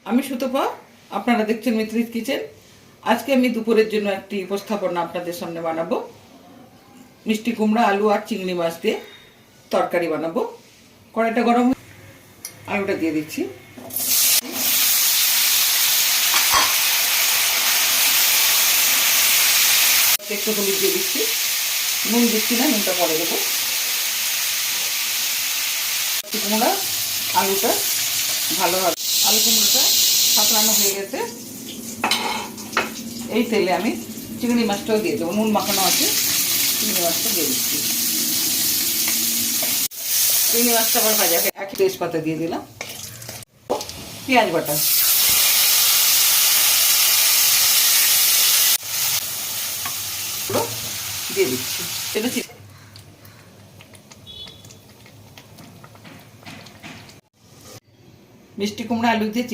আমি সুতপা, আপনারা দেখছেন মিত্রিস কিচেন। আজকে আমি দুপুরের জন্য একটি উপস্থাপনা আপনাদের সামনে বানাবো। মিষ্টি কুমড়া, আলু আর চিংড়ি মাছ দিয়ে তরকারি বানাবো। কড়াইটা গরম, আলুটা দিয়ে দিচ্ছি। একটু হলুদ দিয়ে দিচ্ছি, নুন দিচ্ছি না, নুনটা পরে দেবো। কুমড়া আলুটা ভালোভাবে, আলু কুমড়োটা সাঁতরানো হয়ে গেছে। এই তেলে আমি চিংড়ি মাছটাও দিয়ে দেবো, নুন মাখানো আছে, চিংড়ি মাছটা দিয়ে দিচ্ছি। চিংড়ি মাছটা আবার ভাজা এক তেজপাতা দিয়ে দিলাম, পেঁয়াজ বাটা, দিয়ে দিচ্ছি। এটা মিষ্টি কুমড়া আলু দিয়ে